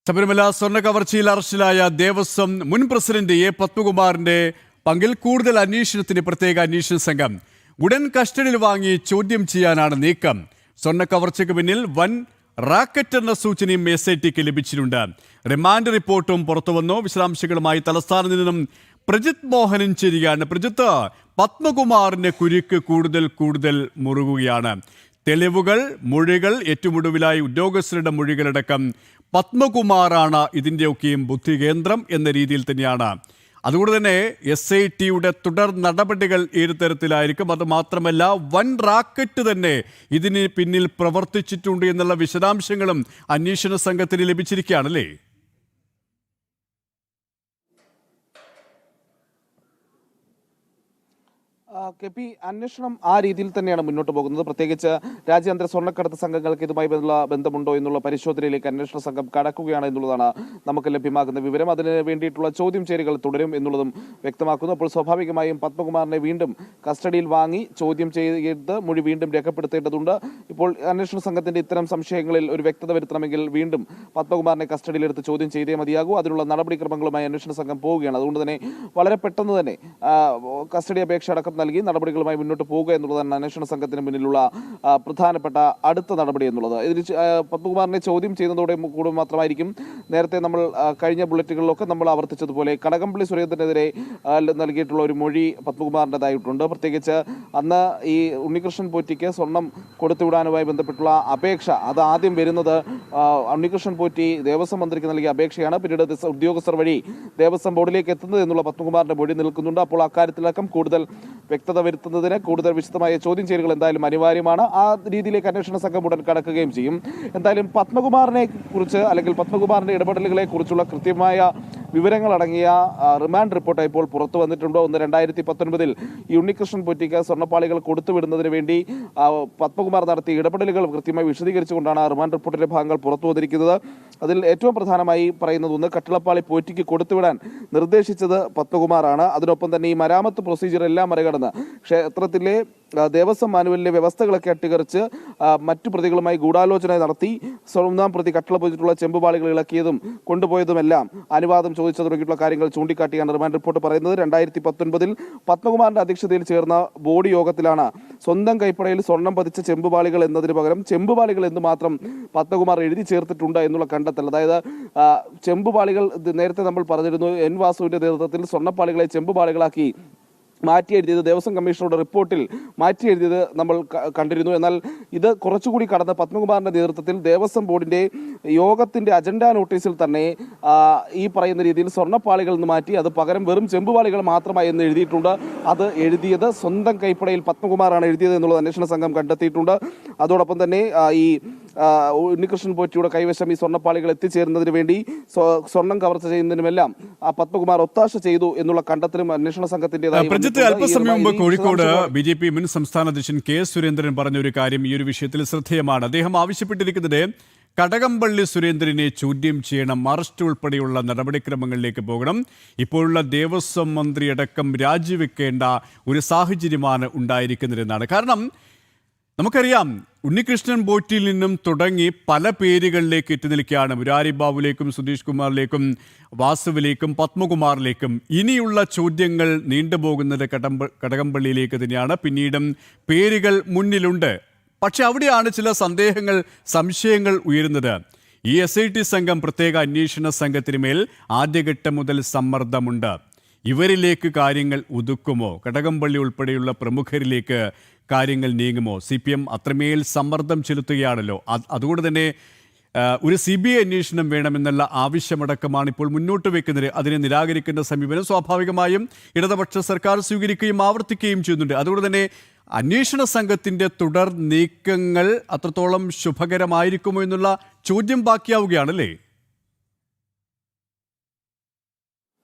ശബരിമല സ്വർണ്ണ കവർച്ചയിൽ അറസ്റ്റിലായ ദേവസ്വം മുൻ പ്രസിഡന്റ് എ പത്മകുമാറിന്റെ പങ്കിൽ കൂടുതൽ അന്വേഷണത്തിന് പ്രത്യേക അന്വേഷണ സംഘം ഉടൻ കസ്റ്റഡിയിൽ വാങ്ങി ചോദ്യം ചെയ്യാനാണ് നീക്കം. സ്വർണ്ണ കവർച്ചയ്ക്ക് പിന്നിൽ വൻ റാക്കറ്റ് എന്ന സൂചനയും SITക്ക് ലഭിച്ചിട്ടുണ്ട്. റിമാൻഡ് റിപ്പോർട്ടും പുറത്തുവന്നു. വിശദാംശങ്ങളുമായി തലസ്ഥാനത്ത് നിന്നും പ്രജിത് മോഹനൻ ചേരുകയാണ്. പ്രജിത്ത്, പത്മകുമാറിന്റെ കുരുക്ക് കൂടുതൽ മുറുകുകയാണ്. തെളിവുകൾ, മൊഴികൾ, ഏറ്റവും ഒടുവിലായി ഉദ്യോഗസ്ഥരുടെ മൊഴികളടക്കം പത്മകുമാറാണ് ഇതിൻ്റെയൊക്കെയും ബുദ്ധികേന്ദ്രം എന്ന രീതിയിൽ തന്നെയാണ്. അതുകൊണ്ട് തന്നെ SITയുടെ തുടർ നടപടികൾ ഏത് തരത്തിലായിരിക്കും? അത് മാത്രമല്ല, വൻ റാക്കറ്റ് തന്നെ ഇതിന് പിന്നിൽ പ്രവർത്തിച്ചിട്ടുണ്ട് എന്നുള്ള വിശദാംശങ്ങളും അന്വേഷണ സംഘത്തിന് ലഭിച്ചിരിക്കുകയാണല്ലേ? കെപി, അന്വേഷണം ആ രീതിയിൽ തന്നെയാണ് മുന്നോട്ട് പോകുന്നത്. പ്രത്യേകിച്ച് രാജ്യാന്തര സ്വർണ്ണക്കടത്ത് സംഘങ്ങൾക്ക് ഇതുമായി ബന്ധമുണ്ടോ എന്നുള്ള പരിശോധനയിലേക്ക് അന്വേഷണ സംഘം കടക്കുകയാണ് എന്നുള്ളതാണ് നമുക്ക് ലഭ്യമാകുന്ന വിവരം. അതിന് വേണ്ടിയിട്ടുള്ള ചോദ്യം ചെയ്യലുകൾ തുടരും എന്നുള്ളതും വ്യക്തമാക്കുന്നു. അപ്പോൾ സ്വാഭാവികമായും പത്മകുമാറിനെ വീണ്ടും കസ്റ്റഡിയിൽ വാങ്ങി ചോദ്യം ചെയ്ത് മൊഴി വീണ്ടും രേഖപ്പെടുത്തേണ്ടതുണ്ട്. ഇപ്പോൾ അന്വേഷണ സംഘത്തിന്റെ ഇത്തരം സംശയങ്ങളിൽ ഒരു വ്യക്തത വരുത്തണമെങ്കിൽ വീണ്ടും പത്മകുമാറിനെ കസ്റ്റഡിയിലെടുത്ത് ചോദ്യം ചെയ്തേ മതിയാകൂ. അതിനുള്ള നടപടിക്രമങ്ങളുമായി അന്വേഷണ സംഘം പോവുകയാണ്. അതുകൊണ്ട് തന്നെ വളരെ പെട്ടെന്ന് തന്നെ കസ്റ്റഡി അപേക്ഷ അടക്കം നൽകി നടപടികളുമായി മുന്നോട്ട് പോവുക എന്നുള്ളതാണ് അന്വേഷണ സംഘത്തിന് മുന്നിലുള്ള പ്രധാനപ്പെട്ട അടുത്ത നടപടി എന്നുള്ളത്. ഇതിൽ പത്മകുമാറിനെ ചോദ്യം ചെയ്യുന്നതോടെ കൂടെ മാത്രമായിരിക്കും. നേരത്തെ നമ്മൾ കഴിഞ്ഞ ബുള്ളറ്റുകളിലൊക്കെ നമ്മൾ ആവർത്തിച്ചതുപോലെ കടകംപള്ളി സുരേന്ദ്രനെതിരെ നൽകിയിട്ടുള്ള ഒരു മൊഴി പത്മകുമാറിൻ്റെതായിട്ടുണ്ട്. പ്രത്യേകിച്ച് അന്ന് ഈ ഉണ്ണികൃഷ്ണൻ പോറ്റിക്ക് സ്വർണം കൊടുത്തുവിടാനുമായി ബന്ധപ്പെട്ടുള്ള അപേക്ഷ, അത് ആദ്യം വരുന്നത് ഉണ്ണികൃഷ്ണൻ പോറ്റി ദേവസ്വം മന്ത്രിക്ക് നൽകിയ അപേക്ഷയാണ്. പിന്നീട് ഉദ്യോഗസ്ഥർ വഴി ദേവസ്വം ബോർഡിലേക്ക് എത്തുന്നത് എന്നുള്ള പത്മകുമാറിന്റെ മൊഴി നിൽക്കുന്നുണ്ട്. അപ്പോൾ അക്കാര്യത്തിലടക്കം കൂടുതൽ വ്യക്തത വരുത്തുന്നതിന് കൂടുതൽ വിശദമായ ചോദ്യം ചെയ്യലുകൾ എന്തായാലും അനിവാര്യമാണ്. ആ രീതിയിലേക്ക് അന്വേഷണ സംഘം ഉടൻ കടക്കുകയും ചെയ്യും. എന്തായാലും പത്മകുമാറിനെ കുറിച്ച് അല്ലെങ്കിൽ പത്മകുമാറിന്റെ ഇടപെടലുകളെ കുറിച്ചുള്ള കൃത്യമായ വിവരങ്ങളടങ്ങിയ റിമാൻഡ് റിപ്പോർട്ട് ഇപ്പോൾ പുറത്തു വന്നിട്ടുണ്ട്. 2019 ഈ ഉണ്ണികൃഷ്ണൻ പോറ്റിക്ക് സ്വർണ്ണപ്പാളികൾ കൊടുത്തുവിടുന്നതിന് വേണ്ടി പത്മകുമാർ നടത്തിയ ഇടപെടലുകൾ കൃത്യമായി വിശദീകരിച്ചുകൊണ്ടാണ് റിമാൻഡ് റിപ്പോർട്ടിന്റെ ഭാഗങ്ങൾ പുറത്തു വന്നിരിക്കുന്നത്. അതിൽ ഏറ്റവും പ്രധാനമായി പറയുന്നത് ഒന്ന്, കട്ടിളപ്പാളി പോറ്റിക്ക് കൊടുത്തുവിടാൻ നിർദ്ദേശിച്ചത് പത്മകുമാറാണ്. അതിനൊപ്പം തന്നെ ഈ മരാമത്ത് പ്രൊസീജിയർ എല്ലാം മറികടന്ന് ക്ഷേത്രത്തിലെ ദേവസ്വം മാനുവലിലെ വ്യവസ്ഥകളൊക്കെ അട്ടിമറിച്ച് മറ്റു പ്രതികളുമായി ഗൂഢാലോചന നടത്തി ഒന്നാം പ്രതി കട്ടിള പോയിട്ടുള്ള ചെമ്പുപാളികൾ ഇളക്കിയതും കൊണ്ടുപോയതുമെല്ലാം അനുവാദം ചോദിച്ചു തുടങ്ങിയിട്ടുള്ള കാര്യങ്ങൾ ചൂണ്ടിക്കാട്ടിയാണ് റിമാൻഡ് റിപ്പോർട്ട് പറയുന്നത്. 2019 പത്മകുമാറിന്റെ അധ്യക്ഷതയിൽ ചേർന്ന ബോർഡ് യോഗത്തിലാണ് സ്വന്തം കൈപ്പടയിൽ സ്വർണം പതിച്ച ചെമ്പുപാളികൾ എന്നതിന് പകരം ചെമ്പുപാളികൾ എന്ന് മാത്രം പത്മകുമാർ എഴുതി ചേർത്തിട്ടുണ്ട് എന്നുള്ള കണ്ടെത്തൽ. അതായത് ചെമ്പുപാളികൾ നേരത്തെ നമ്മൾ പറഞ്ഞിരുന്നു, N വാസുവിന്റെ നേതൃത്വത്തിൽ സ്വർണ്ണപ്പാളികളെ ചെമ്പുപാളികളാക്കി മാറ്റി എഴുതിയത് ദേവസ്വം കമ്മീഷണറുടെ റിപ്പോർട്ടിൽ മാറ്റി എഴുതിയത് നമ്മൾ കണ്ടിരുന്നു. എന്നാൽ ഇത് കുറച്ചുകൂടി കടന്ന് പത്മകുമാറിന്റെ നേതൃത്വത്തിൽ ദേവസ്വം ബോർഡിന്റെ യോഗത്തിന്റെ അജണ്ട നോട്ടീസിൽ തന്നെ ഈ പറയുന്ന രീതിയിൽ സ്വർണ്ണപ്പാളികൾ നിന്ന് മാറ്റി അത് പകരം വെറും ചെമ്പുപാളികൾ മാത്രമായി എന്ന് എഴുതിയിട്ടുണ്ട്. അത് എഴുതിയത് സ്വന്തം കൈപ്പടയിൽ പത്മകുമാറാണ് എഴുതിയത് എന്നുള്ളത് അന്വേഷണ സംഘം കണ്ടെത്തിയിട്ടുണ്ട്. അതോടൊപ്പം തന്നെ ഈ ഉണ്ണികൃഷ്ണൻ പോറ്റിയുടെ കൈവശം ഈ സ്വർണ്ണപ്പാളികൾ എത്തിച്ചേരുന്നതിന് വേണ്ടി സ്വർണം കവർച്ച ചെയ്യുന്നതിനുമെല്ലാം ആ പത്മകുമാർ ഒത്താശ ചെയ്തു എന്നുള്ള കണ്ടെത്തലും അന്വേഷണ സംഘത്തിൻ്റെതായി. അല്പസമയം മുമ്പ് കോഴിക്കോട് BJP മുൻ സംസ്ഥാന അധ്യക്ഷൻ K സുരേന്ദ്രൻ പറഞ്ഞ ഒരു കാര്യം ഈ ഒരു വിഷയത്തിൽ ശ്രദ്ധേയമാണ്. അദ്ദേഹം ആവശ്യപ്പെട്ടിരിക്കുന്നത് കടകംപള്ളി സുരേന്ദ്രനെ ചോദ്യം ചെയ്യണം, അറസ്റ്റ് ഉൾപ്പെടെയുള്ള നടപടിക്രമങ്ങളിലേക്ക് പോകണം. ഇപ്പോഴുള്ള ദേവസ്വം മന്ത്രിയടക്കം രാജിവെക്കേണ്ട ഒരു സാഹചര്യമാണ് ഉണ്ടായിരിക്കുന്നതെന്നാണ്. കാരണം നമുക്കറിയാം, ഉണ്ണികൃഷ്ണൻ പോറ്റിയിൽ നിന്നും തുടങ്ങി പല പേരുകളിലേക്ക് എത്തി നിൽക്കുകയാണ്. മുരാരി ബാബുലേക്കും സുധീഷ് കുമാറിലേക്കും വാസുവിലേക്കും പത്മകുമാറിലേക്കും. ഇനിയുള്ള ചോദ്യങ്ങൾ നീണ്ടുപോകുന്നത് കടകംപള്ളിയിലേക്ക് തന്നെയാണ്. പിന്നീടും പേരുകൾ മുന്നിലുണ്ട്. പക്ഷെ അവിടെയാണ് ചില സംശയങ്ങൾ ഉയരുന്നത്. ഈ SIT സംഘം, പ്രത്യേക അന്വേഷണ സംഘത്തിന് മേൽ ആദ്യഘട്ടം മുതൽ സമ്മർദ്ദമുണ്ട്. ഇവരിലേക്ക് കാര്യങ്ങൾ ഒതുക്കുമോ? കടകംപള്ളി ഉൾപ്പെടെയുള്ള പ്രമുഖരിലേക്ക് കാര്യങ്ങൾ നീങ്ങുമോ? CPM അത്രമേൽ സമ്മർദ്ദം ചെലുത്തുകയാണല്ലോ. അതുകൊണ്ട് തന്നെ ഒരു CBI അന്വേഷണം വേണമെന്നുള്ള ആവശ്യമടക്കമാണ് ഇപ്പോൾ മുന്നോട്ട് വെക്കുന്നത്. അതിനെ നിരാകരിക്കുന്ന സമീപനം സ്വാഭാവികമായും ഇടതുപക്ഷ സർക്കാർ സ്വീകരിക്കുകയും ആവർത്തിക്കുകയും ചെയ്യുന്നുണ്ട്. അതുകൊണ്ട് തന്നെ അന്വേഷണ സംഘത്തിൻ്റെ തുടർ നീക്കങ്ങൾ അത്രത്തോളം ശുഭകരമായിരിക്കുമോ എന്നുള്ള ചോദ്യം ബാക്കിയാവുകയാണല്ലേ?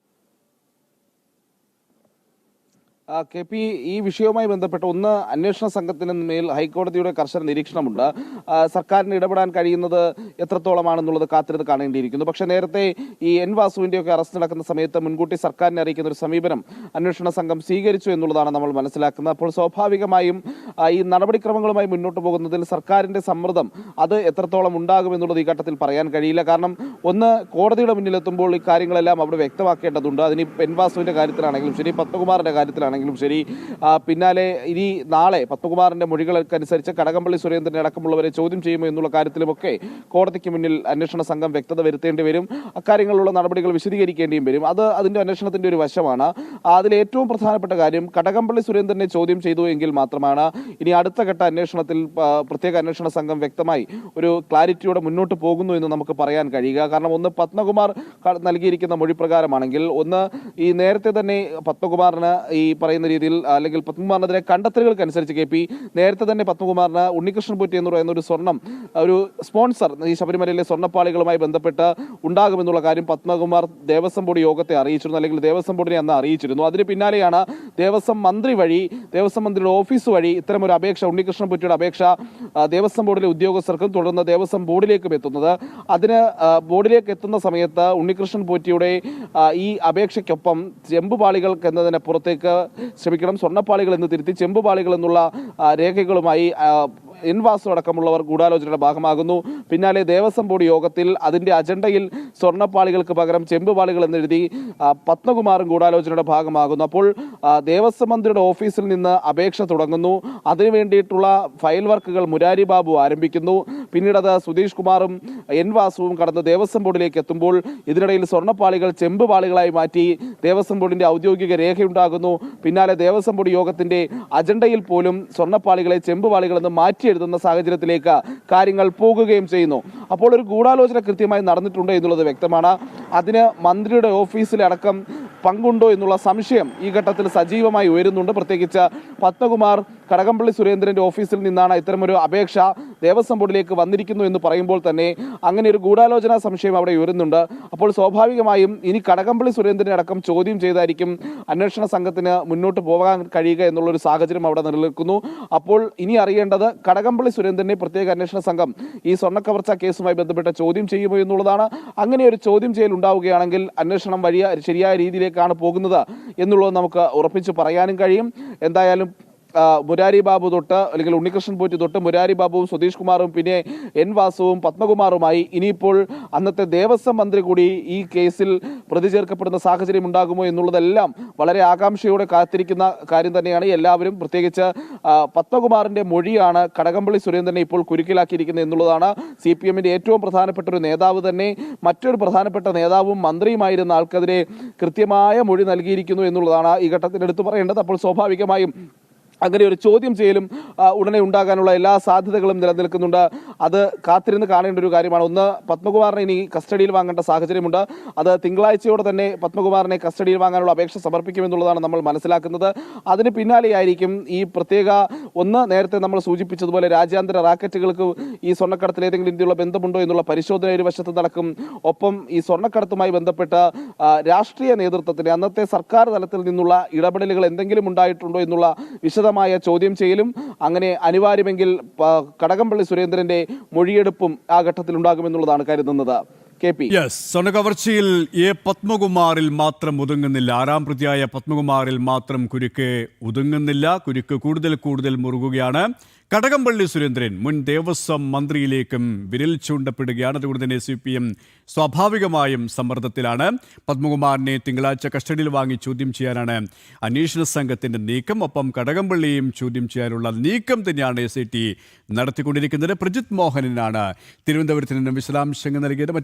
കെ പി, ഈ വിഷയവുമായി ബന്ധപ്പെട്ട് ഒന്ന്, അന്വേഷണ സംഘത്തിന് മേൽ ഹൈക്കോടതിയുടെ കർശന നിരീക്ഷണമുണ്ട്. സർക്കാരിന് ഇടപെടാൻ കഴിയുന്നത് എത്രത്തോളമാണെന്നുള്ളത് കാത്തിരുന്ന് കാണേണ്ടിയിരിക്കുന്നു. പക്ഷേ നേരത്തെ ഈ എൻ വാസുവിൻ്റെയൊക്കെ അറസ്റ്റ് നടക്കുന്ന സമയത്ത് മുൻകൂട്ടി സർക്കാരിനെ അറിയിക്കുന്ന ഒരു സമീപനം അന്വേഷണ സംഘം സ്വീകരിച്ചു എന്നുള്ളതാണ് നമ്മൾ മനസ്സിലാക്കുന്നത്. അപ്പോൾ സ്വാഭാവികമായും ഈ നടപടിക്രമങ്ങളുമായി മുന്നോട്ട് പോകുന്നതിൽ സർക്കാരിൻ്റെ സമ്മർദ്ദം അത് എത്രത്തോളം ഉണ്ടാകുമെന്നുള്ളത് ഈ ഘട്ടത്തിൽ പറയാൻ കഴിയില്ല. കാരണം ഒന്ന്, കോടതിയുടെ മുന്നിലെത്തുമ്പോൾ ഈ കാര്യങ്ങളെല്ലാം അവിടെ വ്യക്തമാക്കേണ്ടതുണ്ട്. അതിന് എൻ വാസുവിൻ്റെ കാര്യത്തിലാണെങ്കിലും ശരി, പത്മകുമാറിൻ്റെ കാര്യത്തിലാണെങ്കിലും ശരി, പിന്നാലെ ഇനി നാളെ പത്മകുമാറിന്റെ മൊഴികൾക്കനുസരിച്ച് കടകംപള്ളി സുരേന്ദ്രനെ അടക്കമുള്ളവരെ ചോദ്യം ചെയ്യുമോ എന്നുള്ള കാര്യത്തിലുമൊക്കെ കോടതിക്ക് മുന്നിൽ അന്വേഷണ സംഘം വ്യക്തത വരുത്തേണ്ടി വരും. അക്കാര്യങ്ങളിലുള്ള നടപടികൾ വിശദീകരിക്കേണ്ടിയും വരും. അത് അതിന്റെ അന്വേഷണത്തിന്റെ ഒരു വശമാണ്. അതിൽ ഏറ്റവും പ്രധാനപ്പെട്ട കാര്യം, കടകംപള്ളി സുരേന്ദ്രനെ ചോദ്യം ചെയ്തു എങ്കിൽ മാത്രമാണ് ഇനി അടുത്ത ഘട്ട അന്വേഷണത്തിൽ പ്രത്യേക അന്വേഷണ സംഘം വ്യക്തമായി ഒരു ക്ലാരിറ്റിയോടെ മുന്നോട്ട് പോകുന്നു എന്ന് നമുക്ക് പറയാൻ കഴിയുക. കാരണം ഒന്ന്, പത്മകുമാർ നൽകിയിരിക്കുന്ന മൊഴി പ്രകാരമാണെങ്കിൽ, ഒന്ന്, ഈ നേരത്തെ തന്നെ പത്മകുമാറിന് ഈ പറയുന്ന രീതിയിൽ അല്ലെങ്കിൽ പത്മകുമാറിനെതിരെ കണ്ടെത്തലുകൾക്കനുസരിച്ച് കെ പി, നേരത്തെ തന്നെ പത്മകുമാറിന് ഉണ്ണികൃഷ്ണൻ പോറ്റി എന്ന് പറയുന്ന ഒരു സ്പോൺസർ ഈ ശബരിമലയിലെ സ്വർണ്ണപ്പാളികളുമായി ബന്ധപ്പെട്ട് ഉണ്ടാകുമെന്നുള്ള കാര്യം പത്മകുമാർ ദേവസ്വം ബോർഡ് യോഗത്തെ അറിയിച്ചിരുന്നു, അല്ലെങ്കിൽ ദേവസ്വം ബോർഡിനെ അന്ന് അറിയിച്ചിരുന്നു. അതിന് പിന്നാലെയാണ് ദേവസ്വം മന്ത്രിയുടെ ഓഫീസ് വഴി ഇത്തരമൊരു അപേക്ഷ, ഉണ്ണികൃഷ്ണൻ പോറ്റിയുടെ അപേക്ഷ ദേവസ്വം ബോർഡിലെ ഉദ്യോഗസ്ഥർക്കും തുടർന്ന് ദേവസ്വം ബോർഡിലേക്കും എത്തുന്നത്. അതിന് ബോർഡിലേക്ക് എത്തുന്ന സമയത്ത് ഉണ്ണികൃഷ്ണൻ പോറ്റിയുടെ ഈ അപേക്ഷയ്ക്കൊപ്പം ചെമ്പുപാളികൾക്ക് എന്നതിന് പുറത്തേക്ക് സ്വർണ്ണപ്പാളികൾ എന്ന് തിരുത്തി ചെമ്പുപാളികൾ എന്നുള്ള രേഖകളുമായി എൻ വാസു അടക്കമുള്ളവർ ഗൂഢാലോചനയുടെ ഭാഗമാകുന്നു. പിന്നാലെ ദേവസ്വം ബോർഡ് യോഗത്തിൽ അതിന്റെ അജണ്ടയിൽ സ്വർണ്ണപ്പാളികൾക്ക് പകരം ചെമ്പുപാളികൾ എന്നെഴുതി പത്മകുമാറും ഗൂഢാലോചനയുടെ ഭാഗമാകുന്നു. അപ്പോൾ ദേവസ്വം മന്ത്രിയുടെ ഓഫീസിൽ നിന്ന് അപേക്ഷ തുടങ്ങുന്നു. അതിനു വേണ്ടിയിട്ടുള്ള ഫയൽ വർക്കുകൾ മുരാരി ബാബു ആരംഭിക്കുന്നു. പിന്നീട് അത് സുധീഷ് കുമാറും എൻ വാസുവും കടന്ന് ദേവസ്വം ബോർഡിലേക്ക് എത്തുമ്പോൾ ഇതിനിടയിൽ സ്വർണ്ണപ്പാളികൾ ചെമ്പുപാളികളായി മാറ്റി ദേവസ്വം ബോർഡിന്റെ ഔദ്യോഗിക രേഖയുണ്ടാകുന്നു. പിന്നാലെ ദേവസ്വം ബോർഡ് യോഗത്തിന്റെ അജണ്ടയിൽ പോലും സ്വർണ്ണപ്പാളികളെ ചെമ്പുപാളികൾ എന്ന് മാറ്റി എഴുതുന്ന സാഹചര്യത്തിലേക്ക് കാര്യങ്ങൾ പോകുകയും ചെയ്യുന്നു. അപ്പോൾ ഒരു ഗൂഢാലോചന കൃത്യമായി നടന്നിട്ടുണ്ട് എന്നുള്ളത് വ്യക്തമാണ്. അതിന് മന്ത്രിയുടെ ഓഫീസിലടക്കം പങ്കുണ്ടോ എന്നുള്ള സംശയം ഈ ഘട്ടത്തിൽ സജീവമായി ഉയരുന്നുണ്ട്. പ്രത്യേകിച്ച് പത്മകുമാർ കടകംപള്ളി സുരേന്ദ്രന്റെ ഓഫീസിൽ നിന്നാണ് ഇത്തരമൊരു അപേക്ഷ ദേവസ്വം ബോർഡിലേക്ക് വന്നിരിക്കുന്നു എന്ന് പറയുമ്പോൾ തന്നെ അങ്ങനെ ഒരു ഗൂഢാലോചന സംശയം അവിടെ ഉയരുന്നുണ്ട്. അപ്പോൾ സ്വാഭാവികമായും ഇനി കടകംപള്ളി സുരേന്ദ്രനെ അടക്കം ചോദ്യം ചെയ്തായിരിക്കും അന്വേഷണ സംഘത്തിന് മുന്നോട്ട് പോകാൻ കഴിയുക എന്നുള്ളൊരു സാഹചര്യം അവിടെ നിലനിൽക്കുന്നു. അപ്പോൾ ഇനി അറിയേണ്ടത്, കടകംപള്ളി സുരേന്ദ്രനെ പ്രത്യേക അന്വേഷണ സംഘം ഈ സ്വർണ്ണക്കവർച്ച കേസുമായി ബന്ധപ്പെട്ട് ചോദ്യം ചെയ്യുമോ എന്നുള്ളതാണ്. അങ്ങനെ ഒരു ചോദ്യം ചെയ്യൽ ഉണ്ടാവുകയാണെങ്കിൽ അന്വേഷണം ശരിയായ രീതിയിലേക്കാണ് പോകുന്നത് എന്നുള്ളത് നമുക്ക് ഉറപ്പിച്ച് പറയാനും കഴിയും. എന്തായാലും മുരാരി ബാബു തൊട്ട്, അല്ലെങ്കിൽ ഉണ്ണികൃഷ്ണൻ പോറ്റി തൊട്ട് മുരാരി ബാബുവും സുധീഷ് കുമാറും പിന്നെ എൻ വാസുവും പത്മകുമാറുമായി ഇനിയിപ്പോൾ അന്നത്തെ ദേവസ്വം മന്ത്രി കൂടി ഈ കേസിൽ പ്രതി ചേർക്കപ്പെടുന്ന സാഹചര്യം ഉണ്ടാകുമോ എന്നുള്ളതെല്ലാം വളരെ ആകാംക്ഷയോടെ കാത്തിരിക്കുന്ന കാര്യം തന്നെയാണ്. എല്ലാവരും, പ്രത്യേകിച്ച് പത്മകുമാറിന്റെ മൊഴിയാണ് കടകംപള്ളി സുരേന്ദ്രനെ ഇപ്പോൾ കുരുക്കിലാക്കിയിരിക്കുന്നത് എന്നുള്ളതാണ്. CPM-ന്റെ ഏറ്റവും പ്രധാനപ്പെട്ട ഒരു നേതാവ് തന്നെ മറ്റൊരു പ്രധാനപ്പെട്ട നേതാവും മന്ത്രിയുമായിരുന്ന ആൾക്കെതിരെ കൃത്യമായ മൊഴി നൽകിയിരിക്കുന്നു എന്നുള്ളതാണ് ഈ ഘട്ടത്തിൽ എടുത്തു പറയേണ്ടത്. അപ്പോൾ സ്വാഭാവികമായും അങ്ങനെ ഒരു ചോദ്യം ചെയ്യലും ഉടനെ ഉണ്ടാകാനുള്ള എല്ലാ സാധ്യതകളും നിലനിൽക്കുന്നുണ്ട്. അത് കാത്തിരുന്ന് കാണേണ്ട ഒരു കാര്യമാണ്. ഒന്ന്, പത്മകുമാറിനെ ഇനി കസ്റ്റഡിയിൽ വാങ്ങേണ്ട സാഹചര്യമുണ്ട്. അത് തിങ്കളാഴ്ചയോടെ തന്നെ പത്മകുമാറിനെ കസ്റ്റഡിയിൽ വാങ്ങാനുള്ള അപേക്ഷ സമർപ്പിക്കുമെന്നുള്ളതാണ് നമ്മൾ മനസ്സിലാക്കുന്നത്. അതിന് പിന്നാലെയായിരിക്കും ഈ പ്രത്യേക, ഒന്ന്, നേരത്തെ നമ്മൾ സൂചിപ്പിച്ചതുപോലെ രാജ്യാന്തര റാക്കറ്റുകൾക്ക് ഈ സ്വർണ്ണക്കടത്തിൽ ഏതെങ്കിലും രീതിയിലുള്ള ബന്ധമുണ്ടോ എന്നുള്ള പരിശോധന ഒരു വശത്ത് നടക്കും. ഒപ്പം ഈ സ്വർണ്ണക്കടത്തുമായി ബന്ധപ്പെട്ട രാഷ്ട്രീയ നേതൃത്വത്തിന് അന്നത്തെ സർക്കാർ തലത്തിൽ നിന്നുള്ള ഇടപെടലുകൾ എന്തെങ്കിലും ഉണ്ടായിട്ടുണ്ടോ എന്നുള്ള വിശദ ചോദ്യം ചെയ്യലും, അങ്ങനെ അനിവാര്യമെങ്കിൽ കടകംപള്ളി സുരേന്ദ്രന്റെ മൊഴിയെടുപ്പും ആ ഘട്ടത്തിൽ ഉണ്ടാകുമെന്നുള്ളതാണ് കരുതുന്നത്. സ്വർണ്ണക്കവർച്ചയിൽ പത്മകുമാറിൽ മാത്രം ഒതുങ്ങുന്നില്ല. 6-ാം പ്രതിയായ പത്മകുമാറിൽ മാത്രം കുരുക്ക് ഒതുങ്ങുന്നില്ല. കുരുക്ക് കൂടുതൽ മുറുകുകയാണ്. കടകംപള്ളി സുരേന്ദ്രൻ മുൻ ദേവസ്വം മന്ത്രിയിലേക്കും വിരൽ ചൂണ്ടപ്പെടുകയാണ്. അതുകൊണ്ട് തന്നെ CPM സ്വാഭാവികമായും സമ്മർദ്ദത്തിലാണ്. പത്മകുമാറിനെ തിങ്കളാഴ്ച കസ്റ്റഡിയിൽ വാങ്ങി ചോദ്യം ചെയ്യാനാണ് അന്വേഷണ സംഘത്തിന്റെ നീക്കം. ഒപ്പം കടകംപള്ളിയും ചോദ്യം ചെയ്യാനുള്ള നീക്കം തന്നെയാണ് SIT നടത്തിക്കൊണ്ടിരിക്കുന്നത്. പ്രജിത് മോഹനനാണ് തിരുവനന്തപുരത്ത് നിന്നും വിശദാംശങ്ങൾ നൽകിയത്.